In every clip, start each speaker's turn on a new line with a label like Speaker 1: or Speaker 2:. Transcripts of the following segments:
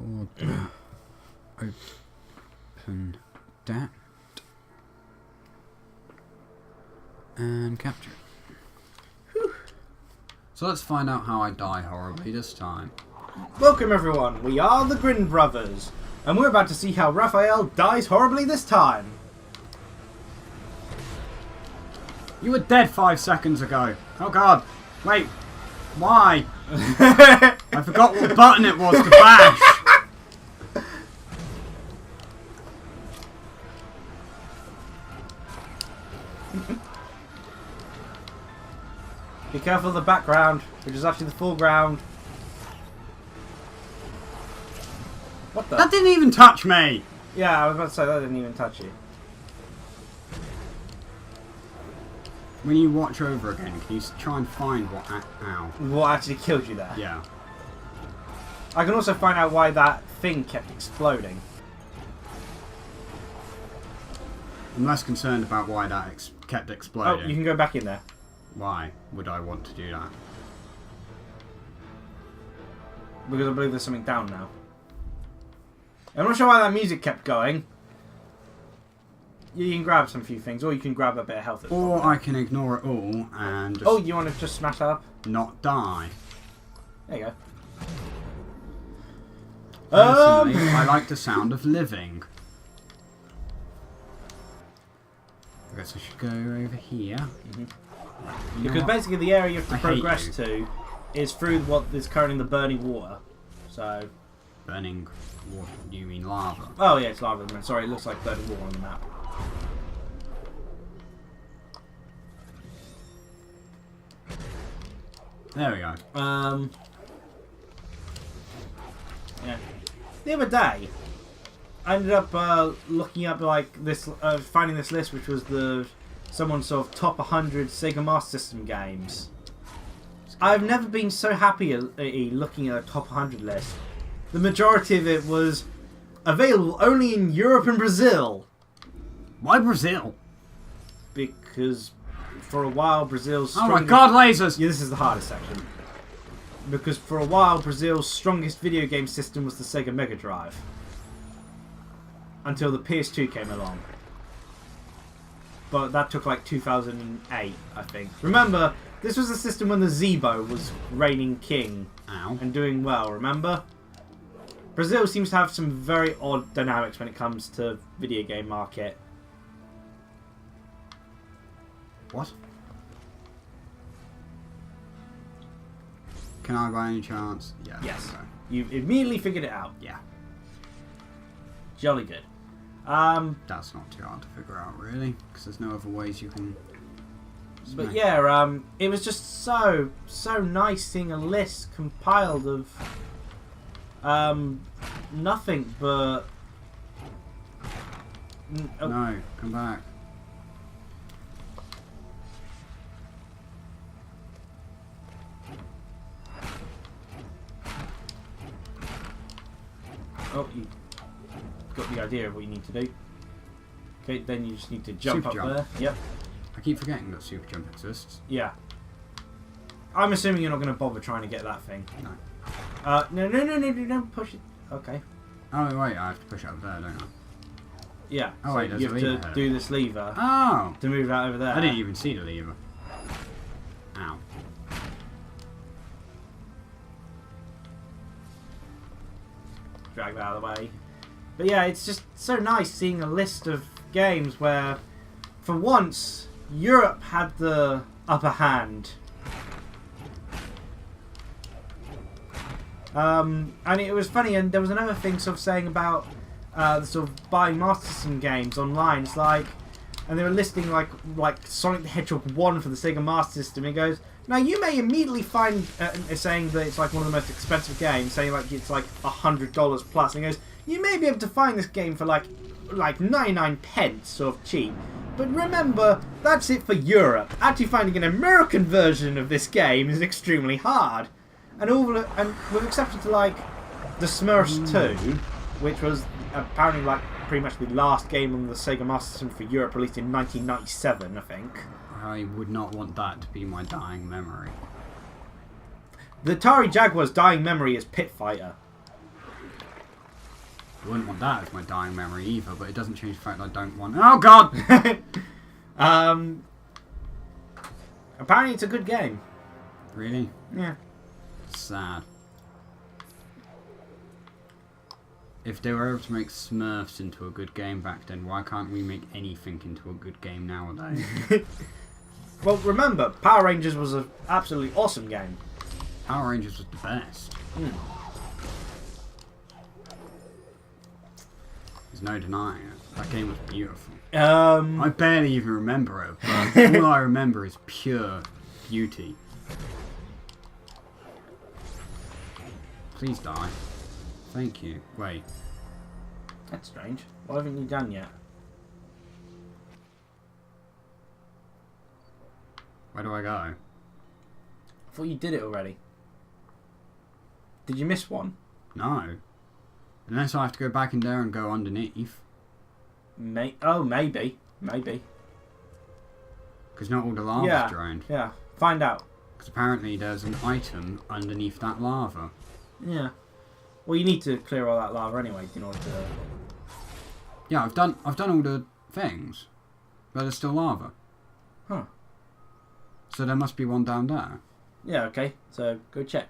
Speaker 1: record that. Open that. And capture it. Whew. So let's find out how I die horribly this time.
Speaker 2: Welcome everyone, we are the Grin brothers, and we're about to see how Raphael dies horribly this time.
Speaker 1: You were dead 5 seconds ago. Oh god. Wait. Why? I forgot what button it was to bash.
Speaker 2: Be careful of the background, which is actually the foreground. What the?
Speaker 1: That didn't even touch me.
Speaker 2: Yeah, I was about to say that didn't even touch you.
Speaker 1: When you watch over again, can you try and find
Speaker 2: What actually killed you there?
Speaker 1: Yeah.
Speaker 2: I can also find out why that thing kept exploding.
Speaker 1: I'm less concerned about why that kept exploding.
Speaker 2: Oh, you can go back in there.
Speaker 1: Why would I want to do that?
Speaker 2: Because I believe there's something down now. I'm not sure why that music kept going. You can grab some few things, or you can grab a bit of health.
Speaker 1: Or I can ignore it all and just...
Speaker 2: Oh, you want to just smash that up?
Speaker 1: Not die.
Speaker 2: There you go.
Speaker 1: Personally, I like the sound of living. I guess I should go over here.
Speaker 2: Mm-hmm.
Speaker 1: You know
Speaker 2: Because
Speaker 1: what?
Speaker 2: basically the area you have to
Speaker 1: I hate
Speaker 2: progress
Speaker 1: you.
Speaker 2: to is through what is currently the burning water. So...
Speaker 1: Burning water, you mean lava?
Speaker 2: Oh yeah, it's lava. Sorry, it looks like burning water on the map.
Speaker 1: There we go.
Speaker 2: Yeah. The other day, I ended up looking up like this, finding this list, which was someone's sort of top 100 Sega Master System games. I've never been so happy looking at a top 100 list. The majority of it was available only in Europe and Brazil.
Speaker 1: Why Brazil?
Speaker 2: Because for a while Brazil's
Speaker 1: Oh my god, lasers!
Speaker 2: Yeah, this is the hardest section. Because for a while Brazil's strongest video game system was the Sega Mega Drive. Until the PS2 came along. But that took like 2008, I think. Remember, this was a system when the Zeebo was reigning king.
Speaker 1: Ow.
Speaker 2: And doing well, remember? Brazil seems to have some very odd dynamics when it comes to video game market.
Speaker 1: What? Can I by any chance? Yeah.
Speaker 2: Yes.
Speaker 1: Okay.
Speaker 2: You immediately figured it out.
Speaker 1: Yeah.
Speaker 2: Jolly good.
Speaker 1: That's not too hard to figure out, really, because there's no other ways you can...
Speaker 2: But yeah, it was just so nice seeing a list compiled of nothing but...
Speaker 1: No, come back.
Speaker 2: Oh, you got the idea of what you need to do. Okay, then you just need to jump
Speaker 1: Super
Speaker 2: up
Speaker 1: jump.
Speaker 2: there. Yep.
Speaker 1: I keep forgetting that super jump exists.
Speaker 2: Yeah. I'm assuming you're not going to bother trying to get that thing.
Speaker 1: No.
Speaker 2: No, don't push it. Okay.
Speaker 1: Oh wait, I have to push it up there, don't I?
Speaker 2: Yeah.
Speaker 1: Oh
Speaker 2: so
Speaker 1: wait, there's
Speaker 2: you
Speaker 1: a
Speaker 2: have
Speaker 1: lever
Speaker 2: to
Speaker 1: here.
Speaker 2: do this lever
Speaker 1: Oh!
Speaker 2: to move that over there.
Speaker 1: I didn't even see the lever. Ow.
Speaker 2: Drag that out of the way. But yeah, it's just so nice seeing a list of games where, for once, Europe had the upper hand. And it was funny, and there was another thing sort of saying about the sort of buying Master System games online. It's like, and they were listing like Sonic the Hedgehog 1 for the Sega Master System. It goes, now you may immediately find saying that it's like one of the most expensive games, saying like it's like $100 plus. And it goes, you may be able to find this game for like 99 pence, sort of cheap. But remember, that's it for Europe. Actually finding an American version of this game is extremely hard. And with exception to like the Smurfs 2, which was apparently like pretty much the last game on the Sega Master System for Europe, released in 1997, I think.
Speaker 1: I would not want that to be my dying memory.
Speaker 2: The Atari Jaguar's dying memory is Pit Fighter.
Speaker 1: I wouldn't want that as my dying memory either, but it doesn't change the fact that I don't want... Oh, God!
Speaker 2: Apparently it's a good game.
Speaker 1: Really?
Speaker 2: Yeah.
Speaker 1: Sad. If they were able to make Smurfs into a good game back then, why can't we make anything into a good game nowadays?
Speaker 2: Well, remember, Power Rangers was an absolutely awesome game.
Speaker 1: Power Rangers was the best. There's no denying it. That game was beautiful. I barely even remember it, but all I remember is pure beauty. Please die. Thank you. Wait.
Speaker 2: That's strange. What haven't you done yet?
Speaker 1: Where do I go?
Speaker 2: I thought you did it already. Did you miss one?
Speaker 1: No. Unless I have to go back in there and go underneath.
Speaker 2: Oh, maybe. Maybe.
Speaker 1: Because not all the lava's drained.
Speaker 2: Yeah. Find out.
Speaker 1: Because apparently there's an item underneath that lava.
Speaker 2: Yeah. Well, you need to clear all that lava anyway in order to...
Speaker 1: Yeah, I've done all the things. But there's still lava.
Speaker 2: Huh.
Speaker 1: So there must be one down there.
Speaker 2: Yeah, okay. So, go check.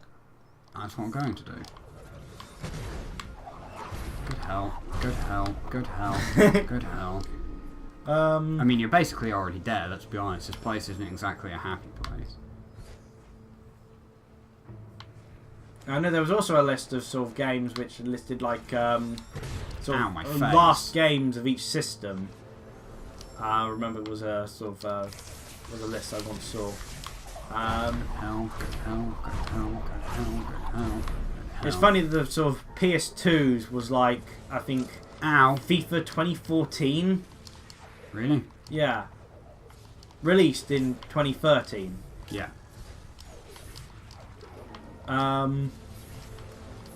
Speaker 1: That's what I'm going to do. Good hell. Good hell. Good hell. Good hell. I mean, you're basically already there, let's be honest. This place isn't exactly a happy place.
Speaker 2: I know there was also a list of sort of games which listed like sort
Speaker 1: Ow,
Speaker 2: of
Speaker 1: my face.
Speaker 2: last games of each system. I remember it was a sort of was a list I once saw.
Speaker 1: Good hell, good hell, good hell, good hell, good hell, good hell.
Speaker 2: It's funny that the sort of PS2s was like, I think, FIFA 2014.
Speaker 1: Really?
Speaker 2: Yeah. Released in 2013.
Speaker 1: Yeah.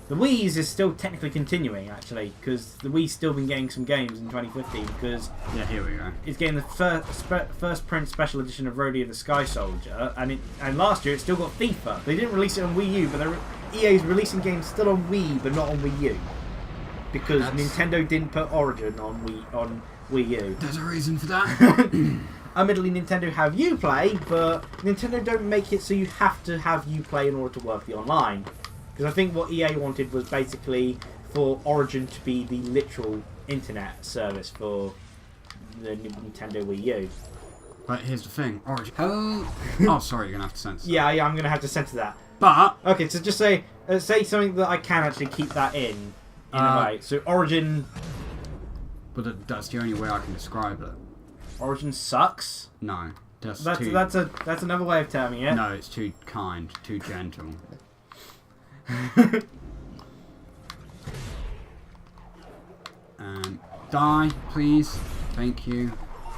Speaker 2: The Wii's is still technically continuing, actually, because the Wii's still been getting some games in 2015, because
Speaker 1: Yeah, here we go.
Speaker 2: it's getting the first print special edition of Rodeo the Sky Soldier, and last year it still got FIFA. They didn't release it on Wii U, but EA's releasing games still on Wii, but not on Wii U, because Nintendo didn't put Origin on Wii U.
Speaker 1: There's a reason for that.
Speaker 2: Admittedly, Nintendo have Uplay, but Nintendo don't make it so you have to have Uplay in order to work the online. Because I think what EA wanted was basically for Origin to be the literal internet service for the Nintendo Wii U.
Speaker 1: But here's the thing, Origin. Oh, sorry, you're gonna have to censor.
Speaker 2: Yeah, I'm gonna have to censor that.
Speaker 1: But
Speaker 2: Okay, so just say something that I can actually keep that in a way. So Origin
Speaker 1: that's the only way I can describe it.
Speaker 2: Origin sucks.
Speaker 1: No, that's
Speaker 2: another way of terming it.
Speaker 1: No, it's too kind, too gentle. Die, please. Thank you.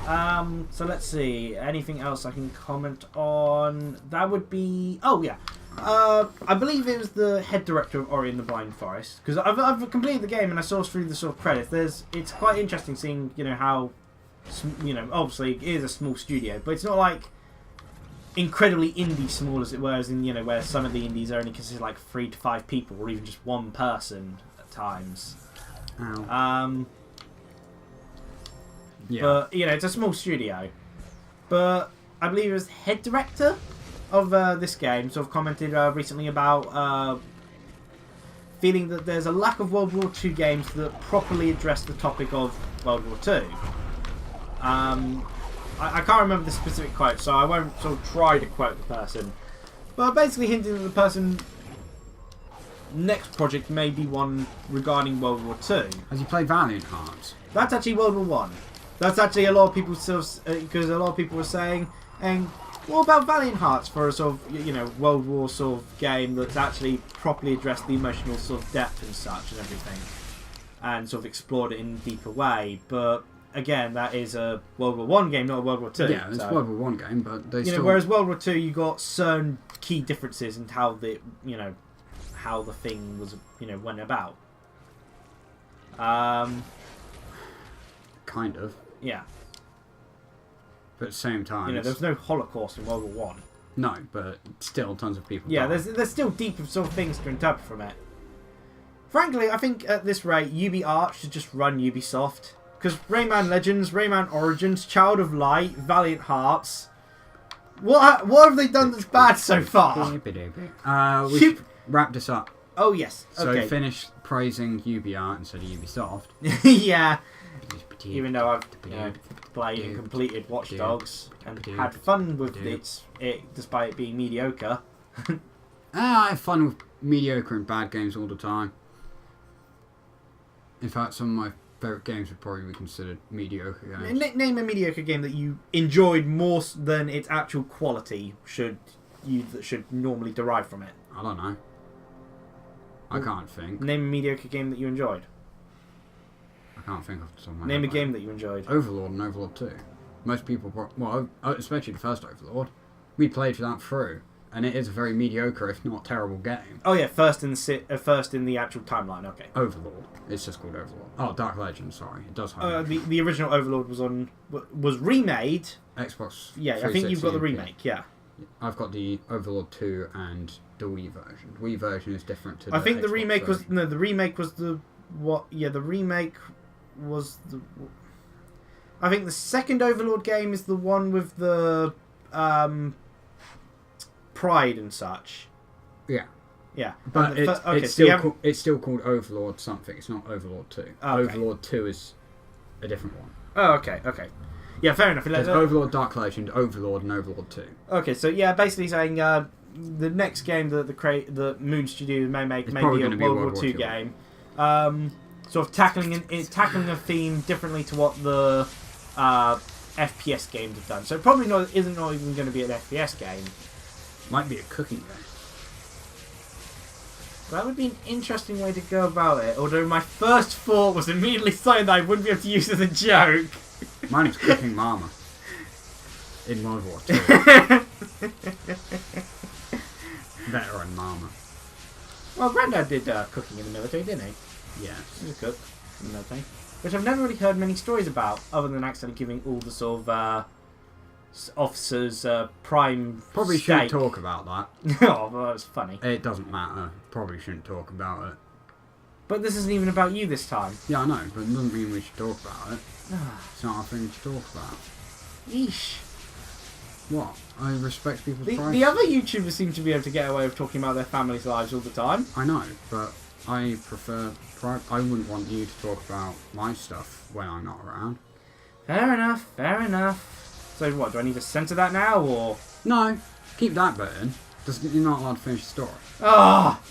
Speaker 2: So let's see. Anything else I can comment on? That would be... Oh, yeah. I believe it was the head director of Ori and the Blind Forest. Because I've completed the game and I saw through the sort of credits. It's quite interesting seeing, how... obviously it is a small studio, but it's not like incredibly indie small as it were, as in, where some of the indies are only considered like 3 to 5 people or even just one person at times.
Speaker 1: Ow. Yeah.
Speaker 2: But, it's a small studio. But I believe it was the head director of this game sort of commented recently about feeling that there's a lack of World War II games that properly address the topic of World War II. I can't remember the specific quote, so I won't sort of try to quote the person. But basically hinting that the person's next project may be one regarding World War II.
Speaker 1: Has he played Valiant Hearts?
Speaker 2: That's actually World War One. That's actually a lot of people sort of because a lot of people were saying, and what about Valiant Hearts for a sort of World War sort of game that's actually properly addressed the emotional sort of depth and such and everything, and sort of explored it in a deeper way. But again, that is a World War One game, not a World War Two.
Speaker 1: Yeah, it's a World War One game, but they still...
Speaker 2: whereas World War Two, you got certain key differences in how the how the thing was went about.
Speaker 1: Kind of.
Speaker 2: Yeah.
Speaker 1: But at the same time...
Speaker 2: there was no Holocaust in World War One.
Speaker 1: No, but still tons of people
Speaker 2: Yeah,
Speaker 1: died.
Speaker 2: there's still deep sort of things to interpret from it. Frankly, I think at this rate, UbiArt should just run Ubisoft. Because Rayman Legends, Rayman Origins, Child of Light, Valiant Hearts... What have they done that's bad so far?
Speaker 1: We should wrap this up.
Speaker 2: Oh, yes. Okay.
Speaker 1: So finish praising UbiArt instead of Ubisoft.
Speaker 2: Yeah. Even though I've played and completed Watch Dogs and had fun with it despite it being mediocre.
Speaker 1: I have fun with mediocre and bad games all the time. In fact, some of my favourite games would probably be considered mediocre games.
Speaker 2: Name a mediocre game that you enjoyed more than its actual quality should normally derive from it.
Speaker 1: I don't know. I can't think.
Speaker 2: Name a mediocre game that you enjoyed.
Speaker 1: I can't think of something.
Speaker 2: Name a game that you enjoyed.
Speaker 1: Overlord and Overlord 2. Most people, especially the first Overlord, we played that through, and it is a very mediocre, if not terrible, game.
Speaker 2: Oh yeah, first in the actual timeline. Okay.
Speaker 1: Overlord. It's just called Overlord. Oh, Dark Legends. Sorry, it does have.
Speaker 2: The original Overlord was remade.
Speaker 1: Xbox.
Speaker 2: Yeah, I think you've got the remake. Yeah.
Speaker 1: I've got the Overlord 2 and the Wii version. The Wii version is different to.
Speaker 2: I think the
Speaker 1: Xbox
Speaker 2: remake
Speaker 1: version.
Speaker 2: the remake was the what? Yeah, the remake was the. I think the second Overlord game is the one with the Pride and such.
Speaker 1: Yeah.
Speaker 2: Yeah.
Speaker 1: But it's still called Overlord something. It's not Overlord 2.
Speaker 2: Oh, okay.
Speaker 1: Overlord 2 is a different one.
Speaker 2: Oh, okay, okay. Yeah, fair enough.
Speaker 1: There's Overlord Dark Legend, Overlord, and Overlord 2.
Speaker 2: Okay, so yeah, basically saying the next game that the Moon Studio may make may be a World War II game. Sort of tackling a theme differently to what the FPS games have done. So it probably isn't even going to be an FPS game.
Speaker 1: Might be a cooking game.
Speaker 2: That would be an interesting way to go about it. Although my first thought was immediately something that I wouldn't be able to use as a joke.
Speaker 1: My name's Cooking Mama. In World War II. Veteran Mama.
Speaker 2: Well, Grandad did cooking in the military, didn't he?
Speaker 1: Yeah.
Speaker 2: He was a cook in the military. Which I've never really heard many stories about, other than actually giving all the sort of officers prime
Speaker 1: Probably
Speaker 2: steak.
Speaker 1: shouldn't talk about that.
Speaker 2: Oh, well, that was funny.
Speaker 1: It doesn't matter. Probably shouldn't talk about it.
Speaker 2: But this isn't even about you this time.
Speaker 1: Yeah, I know, but it doesn't mean we should talk about it. It's not our thing to talk about.
Speaker 2: Yeesh.
Speaker 1: What? I respect people's privacy.
Speaker 2: The other YouTubers seem to be able to get away with talking about their families' lives all the time.
Speaker 1: I know, but I prefer... I wouldn't want you to talk about my stuff when I'm not around.
Speaker 2: Fair enough, fair enough. So what, do I need to censor that now, or...?
Speaker 1: No, keep that bit in. You're not allowed to finish the story.
Speaker 2: Ah!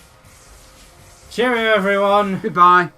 Speaker 2: Cheerio, everyone!
Speaker 1: Goodbye.